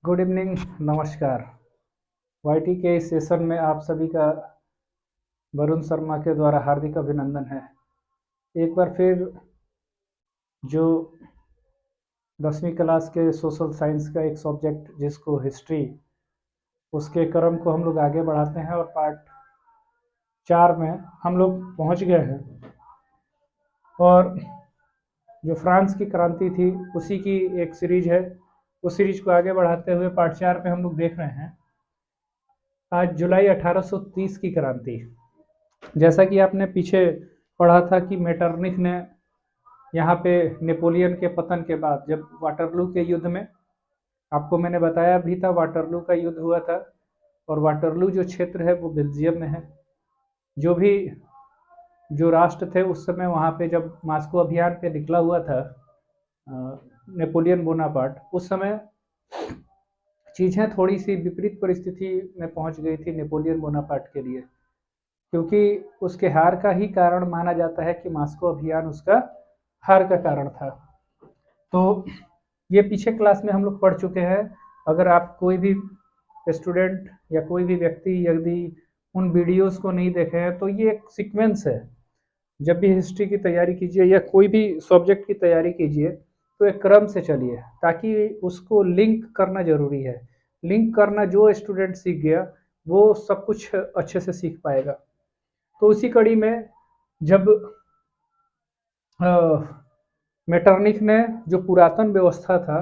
Good evening, नमस्कार। YT के इस सेशन में आप सभी का वरुण शर्मा के द्वारा हार्दिक अभिनंदन है। एक बार फिर जो 10वीं क्लास के सोशल साइंस का एक सब्जेक्ट जिसको हिस्ट्री, उसके क्रम को हम लोग आगे बढ़ाते हैं और पार्ट 4 में हम लोग पहुंच गए हैं। और जो फ्रांस की क्रांति थी उसी की एक सीरीज है। उस सीरीज को आगे बढ़ाते हुए पार्ट 4 में हम लोग देख रहे हैं आज जुलाई 1830 की क्रांति। जैसा कि आपने पीछे पढ़ा था कि मेटरनिख ने यहाँ पे नेपोलियन के पतन के बाद जब वाटरलू के युद्ध में, आपको मैंने बताया भी था, वाटरलू का युद्ध हुआ था और वाटरलू जो क्षेत्र है वो बेल्जियम में है। जो राष्ट्र थे उस समय वहाँ पे जब मास्को अभियान पे निकला हुआ था नेपोलियन बोनापार्ट, उस समय चीज़ें थोड़ी सी विपरीत परिस्थिति में पहुँच गई थी नेपोलियन बोनापार्ट के लिए, क्योंकि उसके हार का ही कारण माना जाता है कि मास्को अभियान उसका हार का कारण था। तो ये पीछे क्लास में हम लोग पढ़ चुके हैं। अगर आप कोई भी स्टूडेंट या कोई भी व्यक्ति यदि उन वीडियोस को नहीं देखे हैं तो ये एक सीक्वेंस है। जब भी हिस्ट्री की तैयारी कीजिए या कोई भी सब्जेक्ट की तैयारी कीजिए तो एक क्रम से चलिए, ताकि उसको लिंक करना जरूरी है। लिंक करना जो स्टूडेंट सीख गया वो सब कुछ अच्छे से सीख पाएगा। तो उसी कड़ी में जब मेटरनिख ने जो पुरातन व्यवस्था था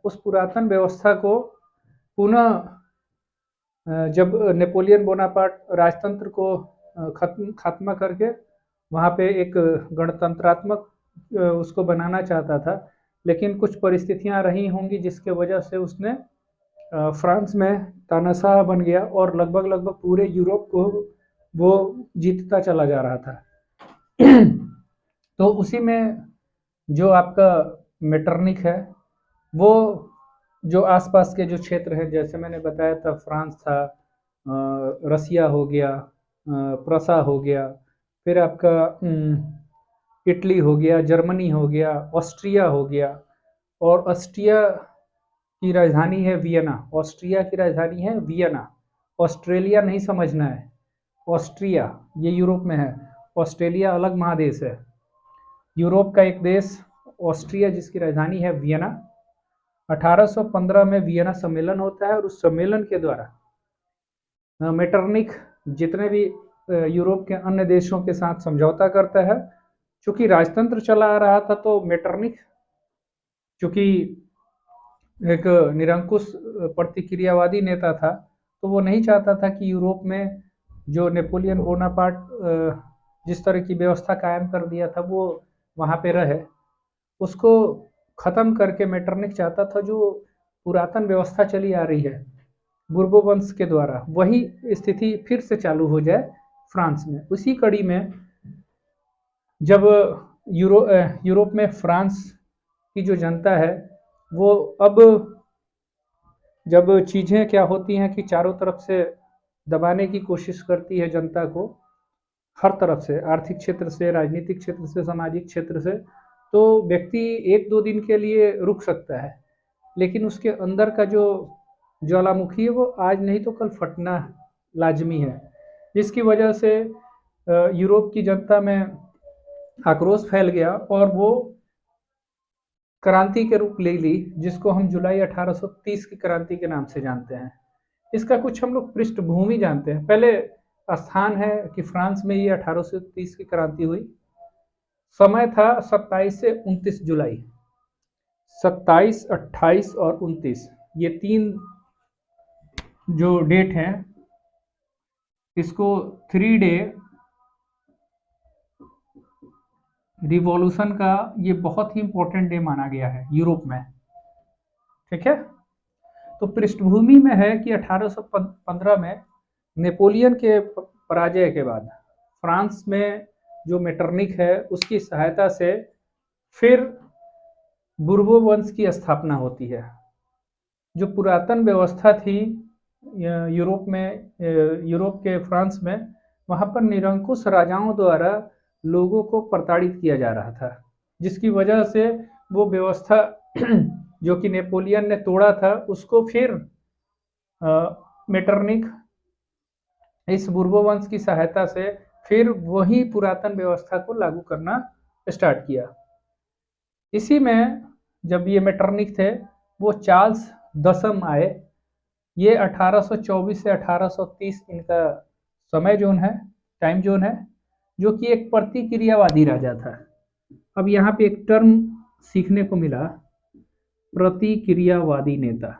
उस पुरातन व्यवस्था को पुनः जब नेपोलियन बोनापार्ट राजतंत्र को खात्मा करके वहाँ पे एक गणतंत्रात्मक उसको बनाना चाहता था, लेकिन कुछ परिस्थितियाँ रही होंगी जिसके वजह से उसने फ्रांस में तानाशाह बन गया और लगभग पूरे यूरोप को वो जीतता चला जा रहा था। तो उसी में जो आपका मेटरनिख है वो जो आसपास के जो क्षेत्र हैं, जैसे मैंने बताया था, फ्रांस था, रसिया हो गया, प्रसा हो गया, फिर आपका इटली हो गया, जर्मनी हो गया, ऑस्ट्रिया हो गया। और ऑस्ट्रिया की राजधानी है वियना। ऑस्ट्रिया की राजधानी है वियना। ऑस्ट्रेलिया नहीं समझना है, ऑस्ट्रिया ये यूरोप में है, ऑस्ट्रेलिया अलग महादेश है। यूरोप का एक देश ऑस्ट्रिया जिसकी राजधानी है वियना। 1815 में वियना सम्मेलन होता है और उस सम्मेलन के द्वारा मेटरनिख जितने भी यूरोप के अन्य देशों के साथ समझौता करता है। चूंकि राजतंत्र चला आ रहा था तो मेटरनिख चूंकि एक निरंकुश प्रतिक्रियावादी नेता था, तो वो नहीं चाहता था कि यूरोप में जो नेपोलियन बोनापार्ट जिस तरह की व्यवस्था कायम कर दिया था वो वहाँ पे रहे। उसको ख़त्म करके मेटरनिख चाहता था जो पुरातन व्यवस्था चली आ रही है बुर्बो वंश के द्वारा, वही स्थिति फिर से चालू हो जाए फ्रांस में। उसी कड़ी में जब यूरोप में फ्रांस की जो जनता है वो अब जब चीज़ें क्या होती हैं कि चारों तरफ से दबाने की कोशिश करती है जनता को, हर तरफ से, आर्थिक क्षेत्र से, राजनीतिक क्षेत्र से, सामाजिक क्षेत्र से, तो व्यक्ति 1-2 दिन के लिए रुक सकता है, लेकिन उसके अंदर का जो ज्वालामुखी है वो आज नहीं तो कल फटना लाजमी है। जिसकी वजह से यूरोप की जनता में आक्रोश फैल गया और वो क्रांति के रूप ले ली, जिसको हम जुलाई 1830 की क्रांति के नाम से जानते हैं। इसका कुछ हम लोग पृष्ठभूमि जानते हैं। पहले स्थान है कि फ्रांस में ये 1830 की क्रांति हुई। समय था 27 से 29 जुलाई। 27, 28 और 29 ये 3 जो डेट हैं, इसको 3 डे रिवॉल्यूशन का ये बहुत ही इंपॉर्टेंट डे माना गया है यूरोप में। ठीक है, तो पृष्ठभूमि में है कि 1815 में नेपोलियन के पराजय के बाद फ्रांस में जो मेटरनिख है उसकी सहायता से फिर बुर्बो वंश की स्थापना होती है। जो पुरातन व्यवस्था थी यूरोप में, यूरोप के फ्रांस में, वहाँ पर निरंकुश राजाओं द्वारा लोगों को प्रताड़ित किया जा रहा था, जिसकी वजह से वो व्यवस्था जो कि नेपोलियन ने तोड़ा था, उसको फिर मेटरनिख इस बुर्बो वंश की सहायता से फिर वही पुरातन व्यवस्था को लागू करना स्टार्ट किया। इसी में जब ये मेटरनिख थे, वो चार्ल्स दसम आए। ये 1824 से 1830 इनका समय जोन है, टाइम जोन है, जो कि एक प्रतिक्रियावादी राजा था। अब यहाँ पे एक टर्म सीखने को मिला, प्रतिक्रियावादी नेता।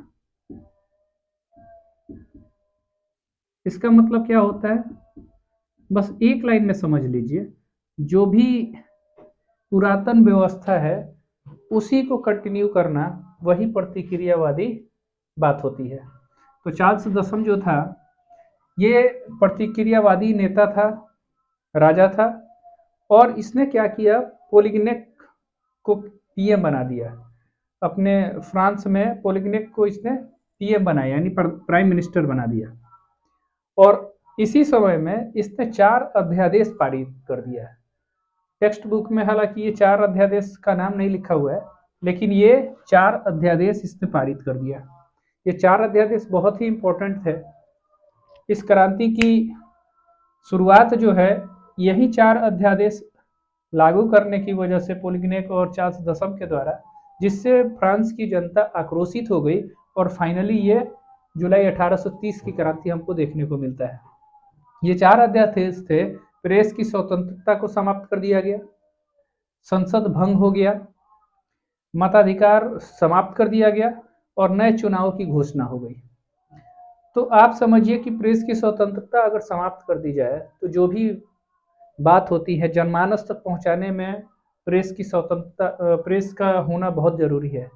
इसका मतलब क्या होता है, बस एक लाइन में समझ लीजिए, जो भी पुरातन व्यवस्था है उसी को कंटिन्यू करना, वही प्रतिक्रियावादी बात होती है। तो चार्ल्स दसम जो था, ये प्रतिक्रियावादी नेता था, राजा था, और इसने क्या किया, पोलिग्नेक को पीएम बना दिया। अपने फ्रांस में पोलिग्नेक को इसने पीएम बनाया, यानी प्राइम मिनिस्टर बना दिया। और इसी समय में इसने 4 अध्यादेश पारित कर दिया है। टेक्स्ट बुक में हालांकि ये 4 अध्यादेश का नाम नहीं लिखा हुआ है, लेकिन ये 4 अध्यादेश इसने पारित कर दिया। ये 4 अध्यादेश बहुत ही इंपॉर्टेंट थे। इस क्रांति की शुरुआत जो है, यही 4 अध्यादेश लागू करने की वजह से पोलिग्नेक और चार्ल्स दसम के द्वारा, जिससे फ्रांस की जनता आक्रोशित हो गई, और फाइनली ये जुलाई 1830 की क्रांति हमको देखने को मिलता है। ये 4 अध्यादेश थे। प्रेस की स्वतंत्रता को समाप्त कर दिया गया, संसद भंग हो गया, मताधिकार समाप्त कर दिया गया, और नए चुनाव की घोषणा हो गई। तो आप समझिए कि प्रेस की स्वतंत्रता अगर समाप्त कर दी जाए, तो जो भी बात होती है जनमानस तक पहुंचाने में प्रेस की स्वतंत्रता, प्रेस का होना बहुत जरूरी है।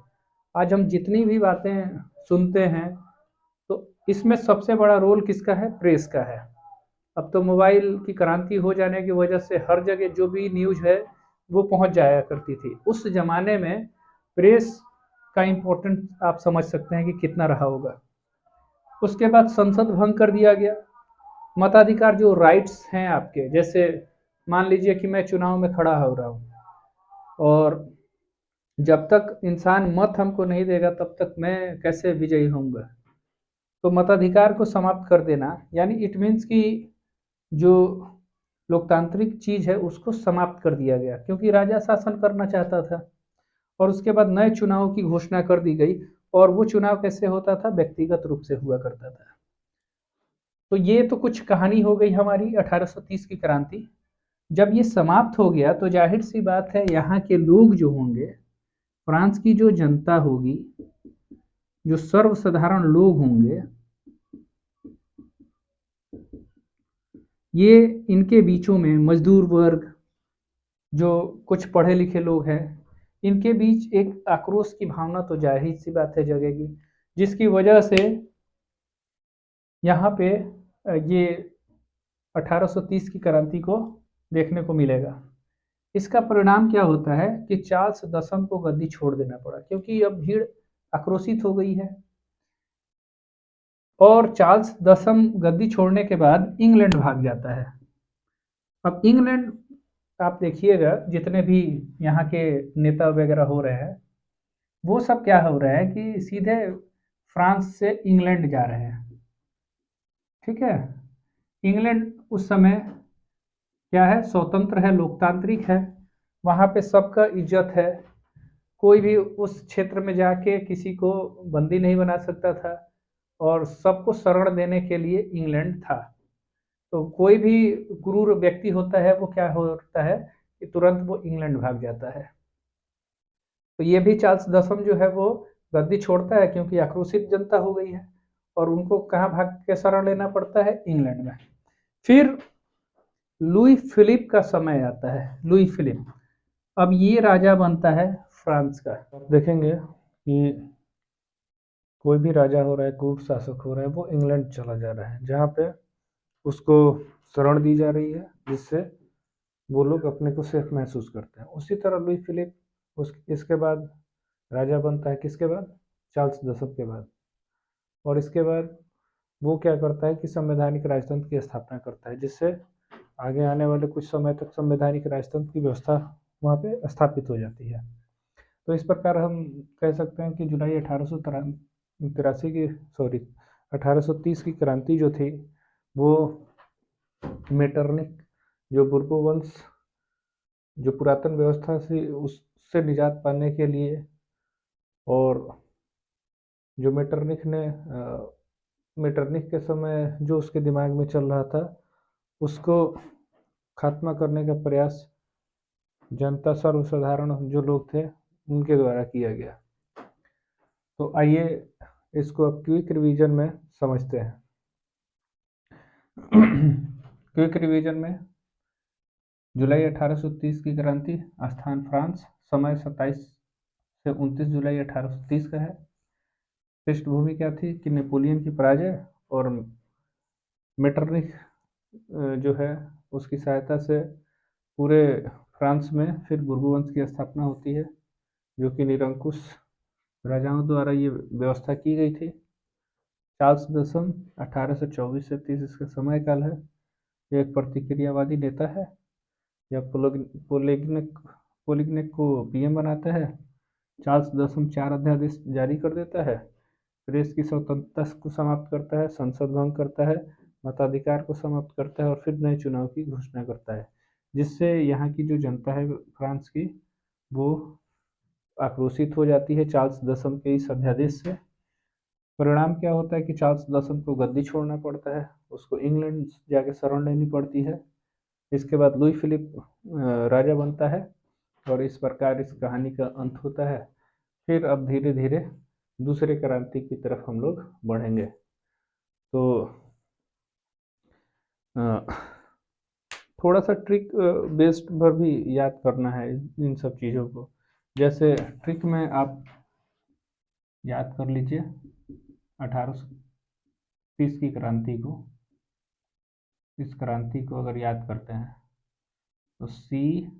आज हम जितनी भी बातें सुनते हैं, तो इसमें सबसे बड़ा रोल किसका है, प्रेस का है। अब तो मोबाइल की क्रांति हो जाने की वजह से हर जगह जो भी न्यूज़ है वो पहुंच जाया करती थी। उस जमाने में प्रेस का इम्पोर्टेंस आप समझ सकते हैं कि कितना रहा होगा। उसके बाद संसद भंग कर दिया गया। मताधिकार, जो राइट्स हैं आपके, जैसे मान लीजिए कि मैं चुनाव में खड़ा हो रहा हूँ, और जब तक इंसान मत हमको नहीं देगा तब तक मैं कैसे विजयी होऊंगा। तो मताधिकार को समाप्त कर देना, यानी इट मीन्स कि जो लोकतांत्रिक चीज है उसको समाप्त कर दिया गया, क्योंकि राजा शासन करना चाहता था। और उसके बाद नए चुनाव की घोषणा कर दी गई, और वो चुनाव कैसे होता था, व्यक्तिगत रूप से हुआ करता था। तो ये तो कुछ कहानी हो गई हमारी 1830 की क्रांति। जब ये समाप्त हो गया, तो जाहिर सी बात है, यहाँ के लोग जो होंगे, फ्रांस की जो जनता होगी, जो सर्वसाधारण लोग होंगे, ये इनके बीचों में मजदूर वर्ग, जो कुछ पढ़े लिखे लोग हैं, इनके बीच एक आक्रोश की भावना तो जाहिर सी बात है जगेगी, जिसकी वजह से यहाँ पे ये 1830 की क्रांति को देखने को मिलेगा। इसका परिणाम क्या होता है कि चार्ल्स दसम को गद्दी छोड़ देना पड़ा, क्योंकि अब भीड़ आक्रोशित हो गई है। और चार्ल्स दसम गद्दी छोड़ने के बाद इंग्लैंड भाग जाता है। अब इंग्लैंड, आप देखिएगा जितने भी यहाँ के नेता वगैरह हो रहे हैं, वो सब क्या हो रहा है कि सीधे फ्रांस से इंग्लैंड जा रहे हैं। ठीक है, इंग्लैंड उस समय क्या है, स्वतंत्र है, लोकतांत्रिक है, वहाँ पे सबका इज्जत है, कोई भी उस क्षेत्र में जाके किसी को बंदी नहीं बना सकता था, और सबको शरण देने के लिए इंग्लैंड था। तो कोई भी क्रूर व्यक्ति होता है, वो क्या होता है कि तुरंत वो इंग्लैंड भाग जाता है। तो ये भी चार्ल्स दसम जो है वो गद्दी छोड़ता है, क्योंकि आक्रोशित जनता हो गई है, और उनको कहाँ भाग के शरण लेना पड़ता है, इंग्लैंड में। फिर लुई फिलिप का समय आता है। लुई फिलिप, अब ये राजा बनता है फ्रांस का। देखेंगे कि कोई भी राजा हो रहा है, क्रूर शासक हो रहा है, वो इंग्लैंड चला जा रहा है, जहाँ पे उसको शरण दी जा रही है, जिससे वो लोग अपने को सेफ महसूस करते हैं। उसी तरह लुई फिलिप इसके बाद राजा बनता है, किसके बाद, चार्ल्स दसम के बाद। और इसके बाद वो क्या करता है कि संवैधानिक राजतंत्र की स्थापना करता है, जिससे आगे आने वाले कुछ समय तक संवैधानिक राजतंत्र की व्यवस्था वहाँ पे स्थापित हो जाती है। तो इस प्रकार हम कह सकते हैं कि जुलाई 1830 की क्रांति जो थी वो मेटरनिख जो बुर्बो वंश जो पुरातन व्यवस्था से उससे निजात पाने के लिए, और जो मेटरनिख के समय जो उसके दिमाग में चल रहा था उसको खात्मा करने का प्रयास जनता सर्वसाधारण जो लोग थे उनके द्वारा किया गया। तो आइए इसको अब क्विक रिवीजन में समझते हैं। क्विक रिवीजन में जुलाई 1830 की क्रांति, स्थान फ्रांस, समय 27 से 29 जुलाई 1830 का है। पृष्ठभूमि क्या थी कि नेपोलियन की पराजय और मेटरनिख जो है उसकी सहायता से पूरे फ्रांस में फिर बुर्बो वंश की स्थापना होती है, जो कि निरंकुश राजाओं द्वारा ये व्यवस्था की गई थी। चार्ल्स दसम 1824 से 30 इसका समय काल है। ये एक प्रतिक्रियावादी नेता है। यह पोलिग्नेक को पीएम बनाता है। चार्ल्स दसम 4 अध्यादेश जारी कर देता है। प्रेस की स्वतंत्रता को समाप्त करता है, संसद भंग करता है, मताधिकार को समाप्त करता है और फिर नए चुनाव की घोषणा करता है, जिससे यहाँ की जो जनता है फ्रांस की वो आक्रोशित हो जाती है चार्ल्स दसम के इस अध्यादेश से। परिणाम क्या होता है कि चार्ल्स दसम को गद्दी छोड़ना पड़ता है, उसको इंग्लैंड जाके शरण लेनी पड़ती है। इसके बाद लुई फिलिप राजा बनता है और इस प्रकार इस कहानी का अंत होता है। फिर अब धीरे धीरे दूसरे क्रांति की तरफ हम लोग बढ़ेंगे। तो थोड़ा सा ट्रिक बेस्ड पर भी याद करना है इन सब चीज़ों को। जैसे ट्रिक में आप याद कर लीजिए 1830 की क्रांति को, इस क्रांति को अगर याद करते हैं तो CL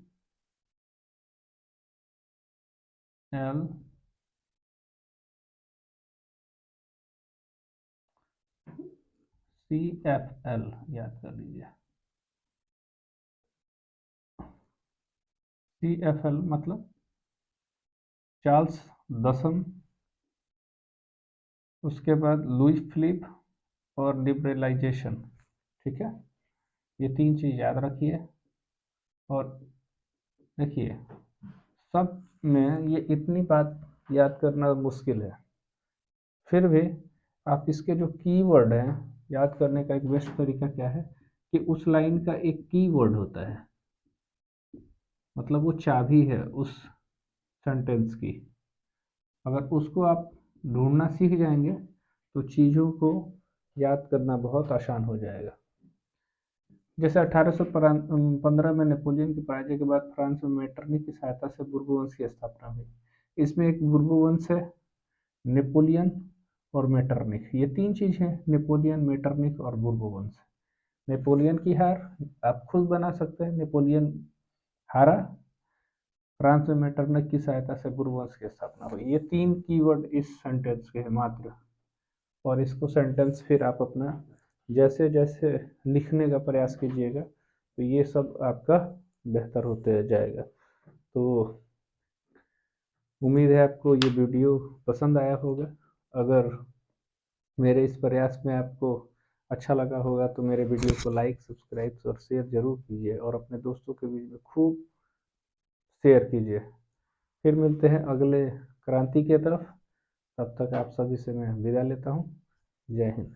CFL याद कर लीजिए। CFL मतलब चार्ल्स दसम, उसके बाद लुई फिलिप और लिबरलाइजेशन। ठीक है, ये 3 चीज़ याद रखिए। और देखिए सब में ये इतनी बात याद करना मुश्किल है, फिर भी आप इसके जो कीवर्ड हैं याद करने का एक बेस्ट तरीका क्या है कि उस लाइन का एक कीवर्ड होता है, मतलब वो चाबी है उस सेंटेंस की। अगर उसको आप ढूंढना सीख जाएंगे तो चीज़ों को याद करना बहुत आसान हो जाएगा। जैसे 1815 में नेपोलियन की पराजय के बाद फ्रांस में मेटरनिख की सहायता से बुर्बो वंश की स्थापना हुई। इसमें एक बुर्बो वंश है, नेपोलियन और मेटरनिख, ये 3 चीज़ हैं, नेपोलियन, मेटरनिख और बुर्बो वंश। नेपोलियन की हार आप खुद बना सकते हैं, नेपोलियन हारा, फ्रांस में मेटरनिख की सहायता से बुर्बो वंश की स्थापना हुई। ये 3 कीवर्ड इस सेंटेंस के हैं मात्र। और इसको सेंटेंस फिर आप अपना जैसे जैसे लिखने का प्रयास कीजिएगा तो ये सब आपका बेहतर होते जाएगा। तो उम्मीद है आपको ये वीडियो पसंद आया होगा। अगर मेरे इस प्रयास में आपको अच्छा लगा होगा तो मेरे वीडियो को लाइक, सब्सक्राइब और शेयर जरूर कीजिए और अपने दोस्तों के बीच में खूब शेयर कीजिए। फिर मिलते हैं अगले क्रांति के तरफ। तब तक आप सभी से मैं विदा लेता हूँ। जय हिंद।